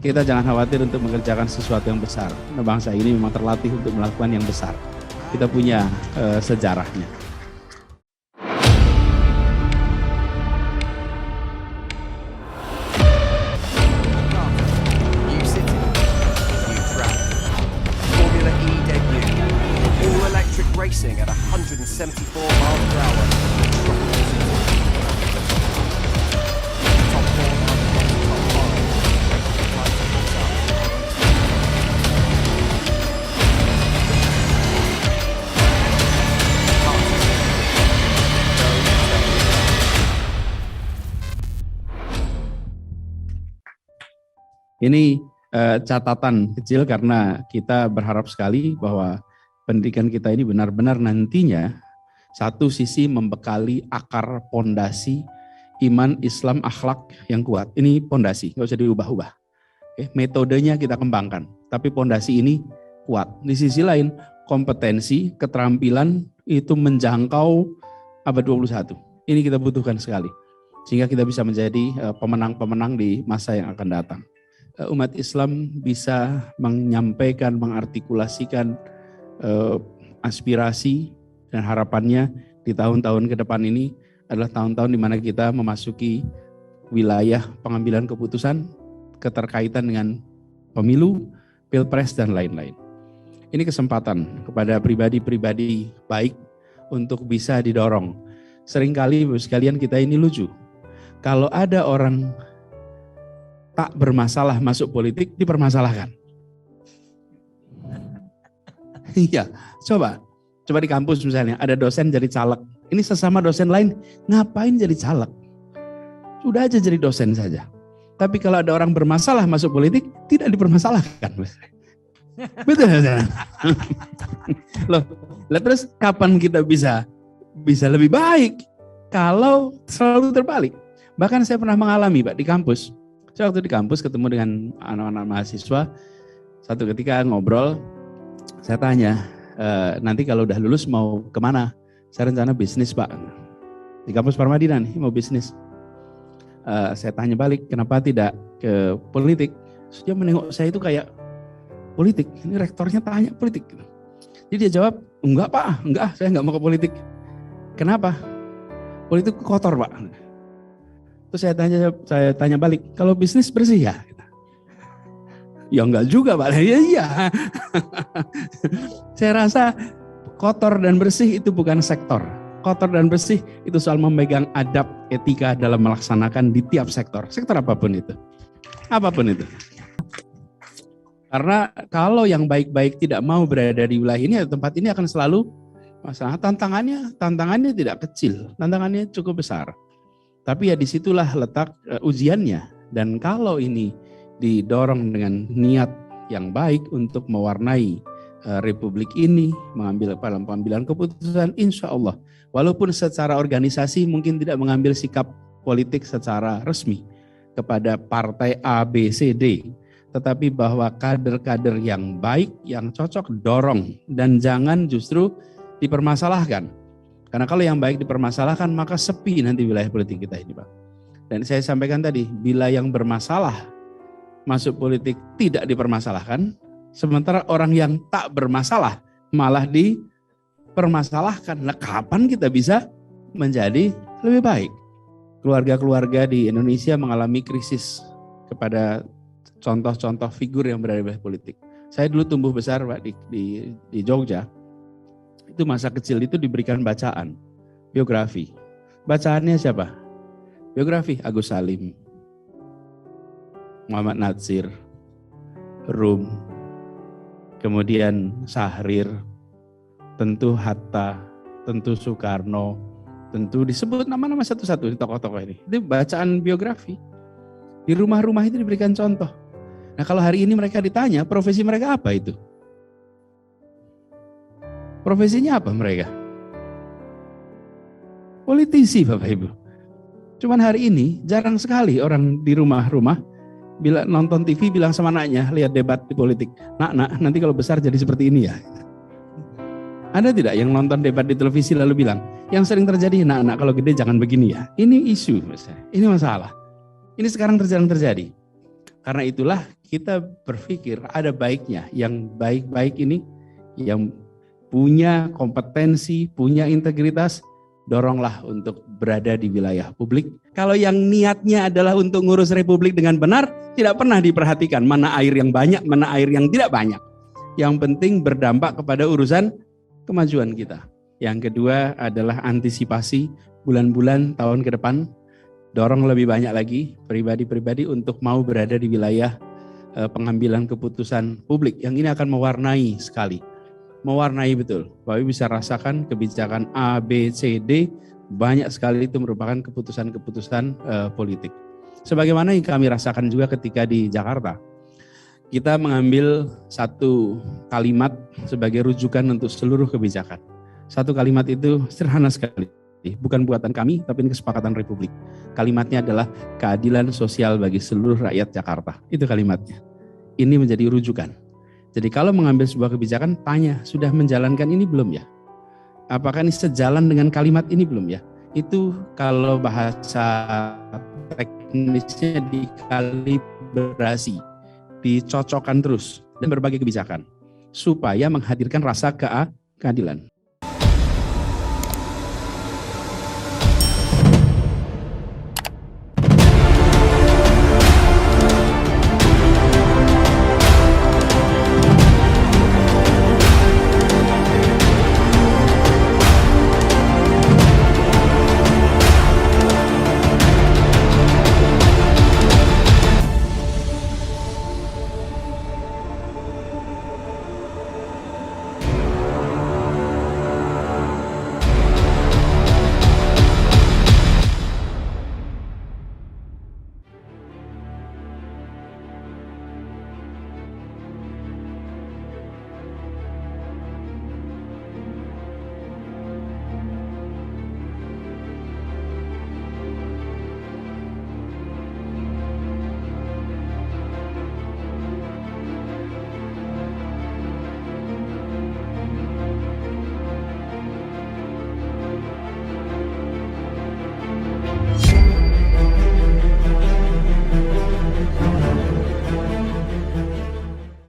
Kita jangan khawatir untuk mengerjakan sesuatu yang besar. Nah, bangsa ini memang terlatih untuk melakukan yang besar. Kita punya sejarahnya. New City, new track. Formula E debut. All electric racing at 174 miles per hour. Top 4 top 5. Ini catatan kecil karena kita berharap sekali bahwa pendidikan kita ini benar-benar nantinya satu sisi membekali akar pondasi iman, Islam, akhlak yang kuat. Ini pondasi, nggak usah diubah-ubah. Metodenya kita kembangkan, tapi pondasi ini kuat. Di sisi lain, kompetensi, keterampilan itu menjangkau abad 21. Ini kita butuhkan sekali, sehingga kita bisa menjadi pemenang-pemenang di masa yang akan datang. Umat Islam bisa menyampaikan, mengartikulasikan aspirasi dan harapannya di tahun-tahun ke depan ini adalah tahun-tahun di mana kita memasuki wilayah pengambilan keputusan keterkaitan dengan pemilu, pilpres, dan lain-lain. Ini kesempatan kepada pribadi-pribadi baik untuk bisa didorong. Seringkali sekalian kita ini lucu. Kalau ada orang tak bermasalah masuk politik, dipermasalahkan. Iya, coba di kampus misalnya ada dosen jadi caleg. Ini sesama dosen lain, ngapain jadi caleg? Sudah aja jadi dosen saja. Tapi kalau ada orang bermasalah masuk politik, tidak dipermasalahkan. Betul ya? Loh, terus kapan kita bisa lebih baik? Kalau selalu terbalik. Bahkan saya pernah mengalami Pak di kampus. Saya waktu di kampus ketemu dengan anak-anak mahasiswa, satu ketika ngobrol, saya tanya, nanti kalau udah lulus mau kemana? Saya rencana bisnis Pak. Di kampus Parmadina nih, mau bisnis. Saya tanya balik, kenapa tidak ke politik? Terus dia menengok saya itu kayak, politik? Ini rektornya tanya politik. Jadi dia jawab, enggak Pak, enggak, saya enggak mau ke politik. Kenapa? Politik kotor Pak. Terus saya tanya balik, kalau bisnis bersih ya? Ya enggak juga Pak, ya iya. Saya rasa kotor dan bersih itu bukan sektor. Kotor dan bersih itu soal memegang adab etika dalam melaksanakan di tiap sektor. Sektor apapun itu. Apapun itu. Karena kalau yang baik-baik tidak mau berada di wilayah ini, tempat ini akan selalu masalah. Tantangannya tidak kecil. Tantangannya cukup besar. Tapi ya disitulah letak ujiannya. Dan kalau ini didorong dengan niat yang baik untuk mewarnai Republik ini, mengambil pengambilan keputusan, insya Allah. Walaupun secara organisasi mungkin tidak mengambil sikap politik secara resmi kepada partai A, B, C, D. Tetapi bahwa kader-kader yang baik, yang cocok, dorong. Dan jangan justru dipermasalahkan. Karena kalau yang baik dipermasalahkan, maka sepi nanti wilayah politik kita ini Pak. Dan saya sampaikan tadi, bila yang bermasalah masuk politik tidak dipermasalahkan, sementara orang yang tak bermasalah malah dipermasalahkan. Nah, kapan kita bisa menjadi lebih baik? Keluarga-keluarga di Indonesia mengalami krisis kepada contoh-contoh figur yang berada di wilayah politik. Saya dulu tumbuh besar Pak di Jogja. Itu masa kecil itu diberikan bacaan, biografi. Bacaannya siapa? Biografi Agus Salim, Muhammad Natsir, Rum, kemudian Syahrir, tentu Hatta, tentu Soekarno, tentu disebut nama-nama satu-satu di tokoh-tokoh ini. Itu bacaan biografi. Di rumah-rumah itu diberikan contoh. Nah kalau hari ini mereka ditanya, profesi mereka apa itu? Profesinya apa mereka? Politisi Bapak Ibu. Cuman hari ini jarang sekali orang di rumah-rumah bila nonton TV bilang sama anaknya, lihat debat di politik. Nak, nanti kalau besar jadi seperti ini ya. Ada tidak yang nonton debat di televisi lalu bilang, yang sering terjadi, nak kalau gede jangan begini ya. Ini isu, ini masalah. Ini sekarang terjadi. Karena itulah kita berpikir ada baiknya yang baik-baik ini, yang punya kompetensi, punya integritas, doronglah untuk berada di wilayah publik. Kalau yang niatnya adalah untuk ngurus republik dengan benar, tidak pernah diperhatikan mana air yang banyak, mana air yang tidak banyak. Yang penting berdampak kepada urusan kemajuan kita. Yang kedua adalah antisipasi bulan-bulan tahun ke depan. Dorong lebih banyak lagi pribadi-pribadi untuk mau berada di wilayah pengambilan keputusan publik. Yang ini akan mewarnai sekali. Mewarnai betul. Bapak bisa rasakan kebijakan A, B, C, D, banyak sekali itu merupakan keputusan-keputusan politik. Sebagaimana yang kami rasakan juga ketika di Jakarta. Kita mengambil satu kalimat sebagai rujukan untuk seluruh kebijakan. Satu kalimat itu sederhana sekali. Bukan buatan kami, tapi ini kesepakatan Republik. Kalimatnya adalah keadilan sosial bagi seluruh rakyat Jakarta. Itu kalimatnya. Ini menjadi rujukan. Jadi kalau mengambil sebuah kebijakan, tanya, sudah menjalankan ini belum ya? Apakah ini sejalan dengan kalimat ini belum ya? Itu kalau bahasa teknisnya dikalibrasi, dicocokkan terus dan berbagai kebijakan supaya menghadirkan rasa keadilan.